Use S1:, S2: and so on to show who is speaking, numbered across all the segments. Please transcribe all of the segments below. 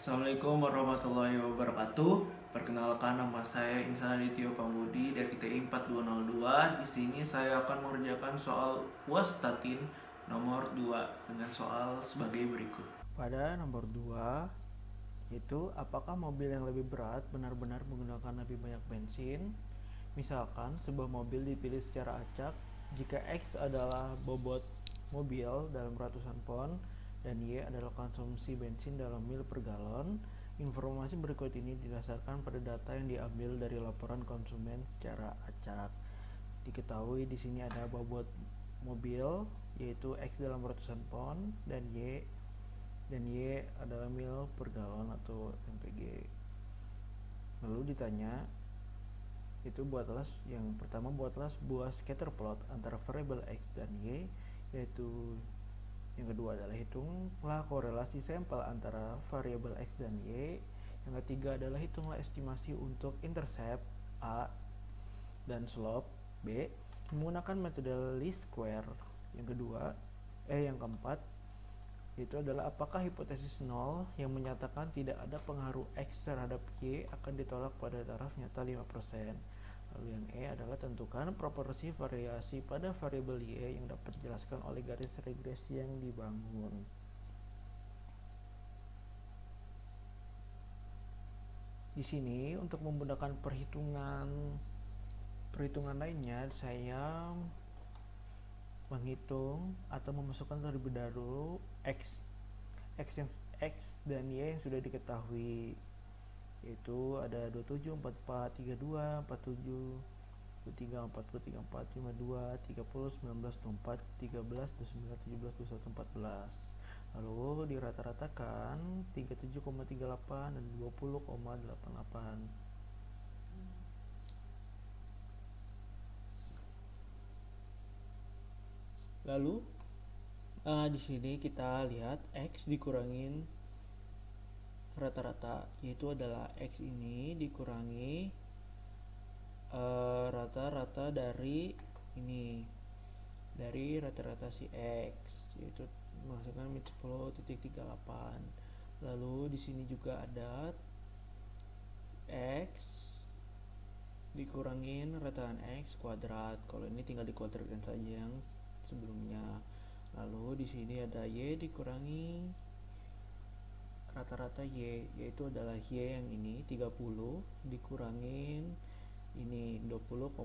S1: Assalamualaikum warahmatullahi wabarakatuh. Perkenalkan, nama saya Insan Adityo Pambudi dari TI 4202. Di sini saya akan mengerjakan soal UAS Statin nomor 2 dengan soal sebagai berikut.
S2: Pada nomor 2, yaitu apakah mobil yang lebih berat benar-benar menggunakan lebih banyak bensin? Misalkan sebuah mobil dipilih secara acak jika X adalah bobot mobil dalam ratusan pon dan Y adalah konsumsi bensin dalam mil per galon. Informasi berikut ini didasarkan pada data yang diambil dari laporan konsumen secara acak. Diketahui di sini ada bobot mobil yaitu X dalam ratusan pon dan Y adalah mil per galon atau mpg. Lalu ditanya, yang pertama buatlah sebuah scatter plot antara variabel X dan Y, yaitu yang kedua adalah hitunglah korelasi sampel antara variabel X dan Y. Yang ketiga adalah hitunglah estimasi untuk intercept A dan slope B menggunakan metode least square. Yang keempat itu adalah apakah hipotesis nol yang menyatakan tidak ada pengaruh X terhadap Y akan ditolak pada taraf nyata 5%. Lalu yang E adalah tentukan proporsi variasi pada variabel Y yang dapat dijelaskan oleh garis regresi yang dibangun. Di sini untuk memudahkan perhitungan lainnya, saya menghitung atau memasukkan terlebih dahulu X dan Y yang sudah diketahui, yaitu ada 27, 44, 32, 47, 23, 40, 34, 52, 30, 19, 24, 13, 29, 17, 21, 14. Lalu dirata-ratakan 37,38 dan 20,88. Lalu di sini kita lihat X dikurangin rata-rata, yaitu adalah X ini dikurangi rata-rata dari rata-rata si X, yaitu menghasilkan min 10,38. Lalu di sini juga ada X dikurangin rataan X kuadrat. Kalau ini tinggal dikuadratkan saja yang sebelumnya. Lalu di sini ada Y dikurangi rata-rata Y, yaitu adalah Y yang ini 30 dikurangin ini 20,88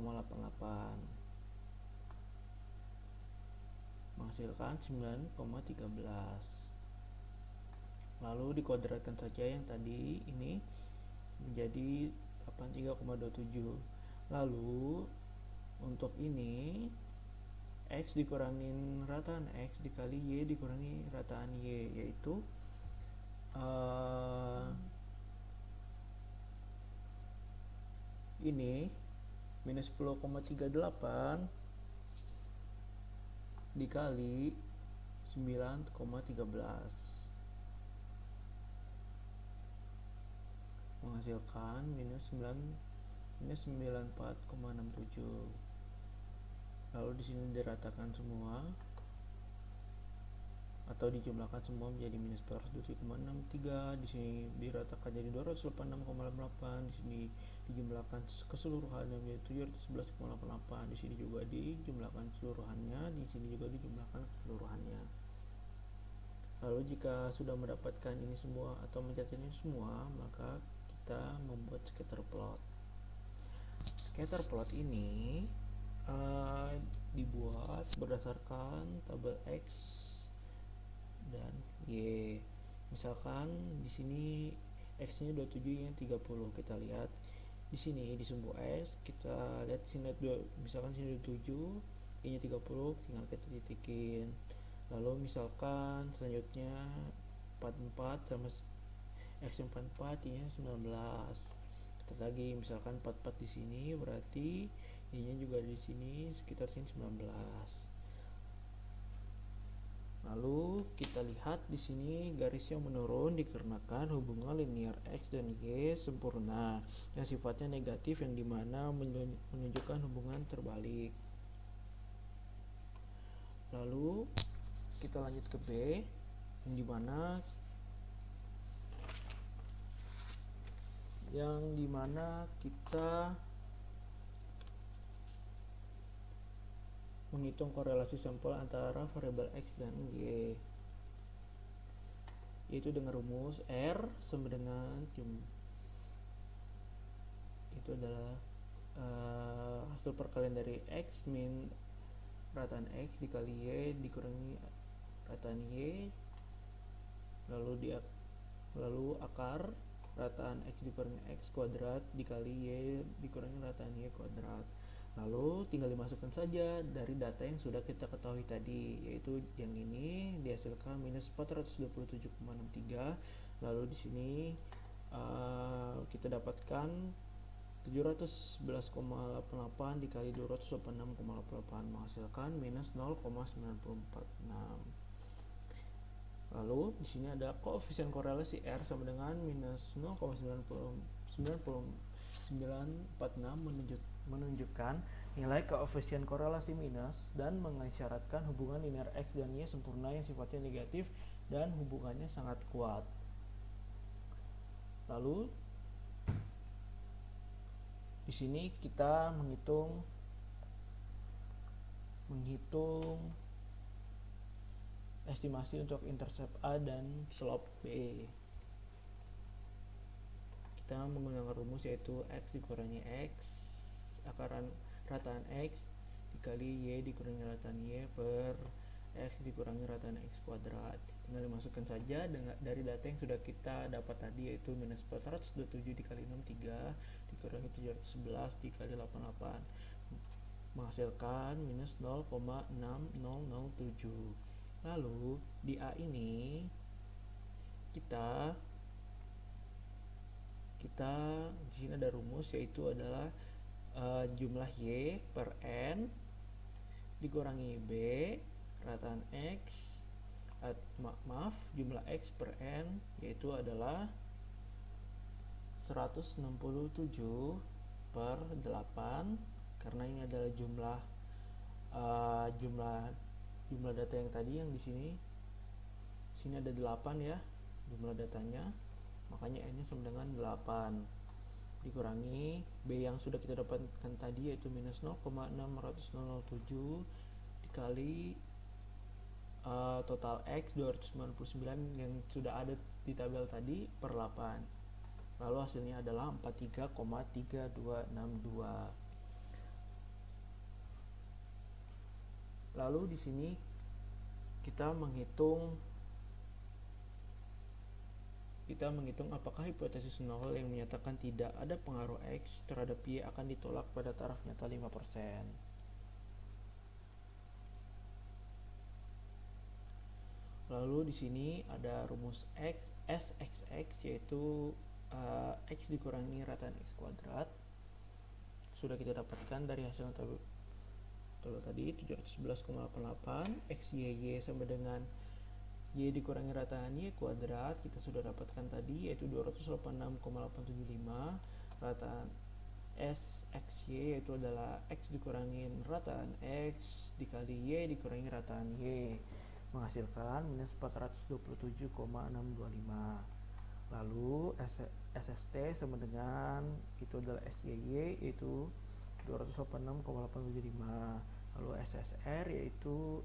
S2: menghasilkan 9,13. Lalu dikuadratkan saja yang tadi ini menjadi 83,27. Lalu untuk ini X dikurangin rataan X dikali Y dikurangi rataan Y, yaitu ini minus 10,38 dikali 9,13 menghasilkan minus 94,67. Lalu di sini diratakan semua atau dijumlahkan semua menjadi minus 407,63. Di sini diratakan jadi 286,88. Di sini dijumlahkan keseluruhannya menjadi 711,88. Di sini juga dijumlahkan keseluruhannya, di sini juga dijumlahkan keseluruhannya. Lalu jika sudah mendapatkan ini semua atau mencatat ini semua, maka kita membuat scatter plot. Scatter plot ini dibuat berdasarkan tabel X dan Y. Misalkan di sini X-nya 27, yang 30. Kita lihat di sini di sumbu S, kita lihat di sini misalkan sini 27, Y-nya 30, tinggal kita titikin. Lalu misalkan selanjutnya 44 sama X yang 44, Y-nya 19. Kita lagi misalkan 44 di sini, berarti Y-nya juga di sini sekitar sini 19. Lalu kita lihat di sini garis yang menurun dikarenakan hubungan linear X dan Y sempurna yang sifatnya negatif, yang dimana menunjukkan hubungan terbalik. Lalu kita lanjut ke B, yang dimana yang dimana kita menghitung korelasi sampel antara variabel X dan Y, yaitu dengan rumus R sama dengan itu adalah hasil perkalian dari X min rataan X dikali Y dikurangi rataan Y, lalu akar rataan X dikurangi X kuadrat dikali Y dikurangi rataan Y kuadrat. Lalu tinggal dimasukkan saja dari data yang sudah kita ketahui tadi, yaitu yang ini dihasilkan minus 427,63. Lalu di sini kita dapatkan 711,88 dikali 286,88 menghasilkan minus 0,946. Lalu di sini ada koefisien korelasi R sama dengan minus 0,946 menunjukkan nilai koefisien korelasi minus dan mengisyaratkan hubungan linear X dan Y sempurna yang sifatnya negatif dan hubungannya sangat kuat. Lalu di sini kita menghitung estimasi untuk intercept A dan slope B. Kita menggunakan rumus yaitu X dikurangi X akaran rataan X dikali Y dikurangi rataan Y per X dikurangi rataan X kuadrat. Tinggal dimasukkan saja dari data yang sudah kita dapat tadi, yaitu minus 427 dikali 63 dikurangi 711 dikali 88 menghasilkan minus 0,6007. Lalu di A ini kita di sini ada rumus, yaitu adalah jumlah Y per N dikurangi B rataan X jumlah X per N, yaitu adalah 167 per 8, karena ini adalah jumlah data yang tadi yang di sini ada 8 ya jumlah datanya, makanya N nya sama dengan 8 dikurangi B yang sudah kita dapatkan tadi, yaitu minus 0,6007 dikali total X 299 yang sudah ada di tabel tadi per 8. Lalu hasilnya adalah 43,3262. Lalu di sini kita menghitung apakah hipotesis nol yang menyatakan tidak ada pengaruh X terhadap Y akan ditolak pada taraf nyata 5%. Lalu di sini ada rumus SXX, yaitu X dikurangi rataan X kuadrat. Sudah kita dapatkan dari hasil tabel tadi 711,88. XYY sama dengan Y dikurangi rataan Y kuadrat, kita sudah dapatkan tadi, yaitu 286,875. Rataan SXY yaitu adalah X dikurangi rataan X dikali Y dikurangi rataan Y, menghasilkan minus 427,625. Lalu SST sama dengan itu adalah SYY, yaitu 286,875. Lalu SSR yaitu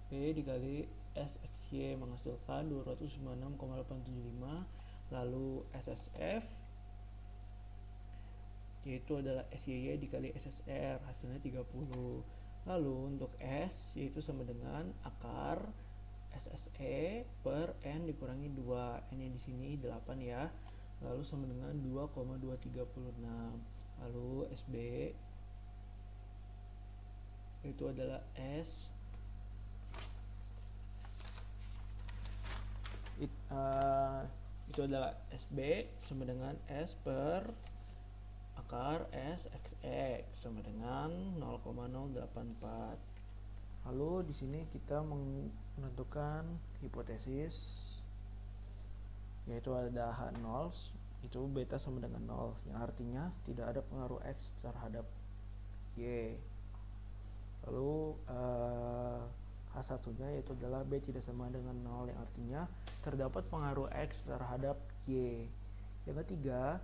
S2: B dikali SXY menghasilkan 296,875. Lalu SSF yaitu adalah SYY dikali SSR, hasilnya 30. Lalu untuk S yaitu sama dengan akar SSE per N dikurangi 2. N nya di sini 8 ya. Lalu sama dengan 2,236. Lalu SB itu adalah S itu adalah SB sama dengan S per akar SXX sama dengan 0,084. Lalu di sini kita menentukan hipotesis, yaitu ada H0 itu beta sama dengan 0, yang artinya tidak ada pengaruh X terhadap Y. Lalu H1 nya yaitu adalah B tidak sama dengan 0, yang artinya terdapat pengaruh X terhadap Y. Yang ketiga,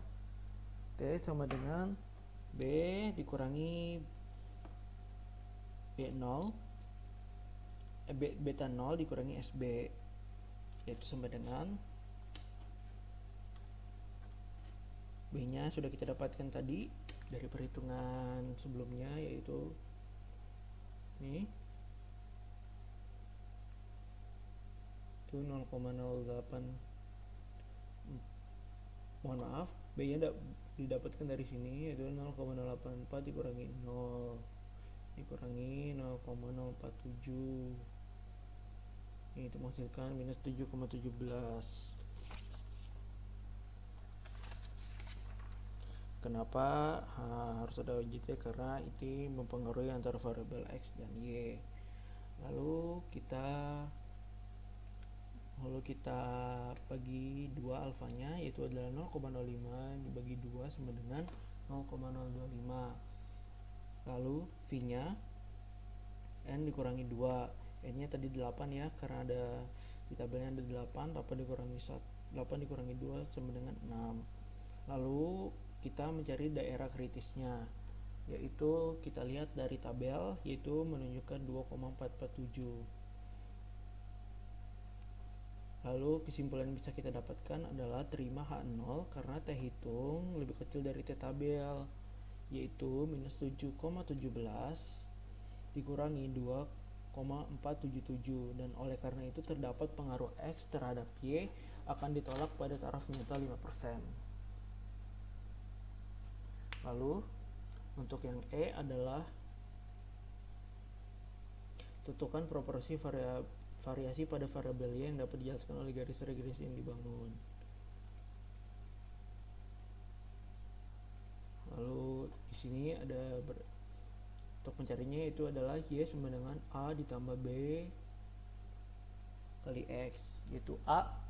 S2: T sama dengan B dikurangi B0 beta 0 dikurangi SB, yaitu sama dengan B nya sudah kita dapatkan tadi dari perhitungan sebelumnya, yaitu ini itu 0,08, mohon maaf, B nya didapatkan dari sini, yaitu 0,084 dikurangi 0 dikurangi 0,047, ini itu menghasilkan minus 7,17. Kenapa harus ada OJT? Karena ini mempengaruhi antara variabel X dan Y. Lalu kita bagi 2 alfanya, yaitu adalah 0,05 dibagi 2 sama dengan 0,025. Lalu V nya N dikurangi 2, N nya tadi 8 ya, karena ada di tabelnya ada 8, 8 dikurangi 2 sama dengan 6. Lalu kita mencari daerah kritisnya, yaitu kita lihat dari tabel, yaitu menunjukkan 2,447. Lalu kesimpulan yang bisa kita dapatkan adalah terima H0 karena T hitung lebih kecil dari T tabel, yaitu minus 7,17 dikurangi 2,477, dan oleh karena itu terdapat pengaruh X terhadap Y akan ditolak pada taraf nyata 5%. Lalu untuk yang E adalah tentukan proporsi variasi pada variabel Y yang dapat dijelaskan oleh garis regresi yang dibangun. Lalu di sini ada untuk mencarinya, itu adalah Y sama dengan A ditambah B kali X, yaitu A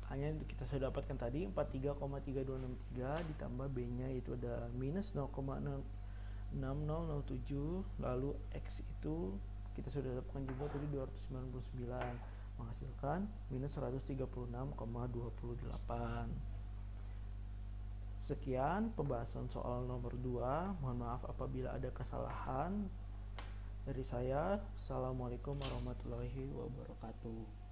S2: hanya kita sudah dapatkan tadi 43,3263 ditambah B nya yaitu ada minus 0,6007, lalu X itu kita sudah dapatkan juga tadi 299, menghasilkan minus 136,28. Sekian pembahasan soal nomor 2. Mohon maaf apabila ada kesalahan dari saya. Assalamualaikum warahmatullahi wabarakatuh.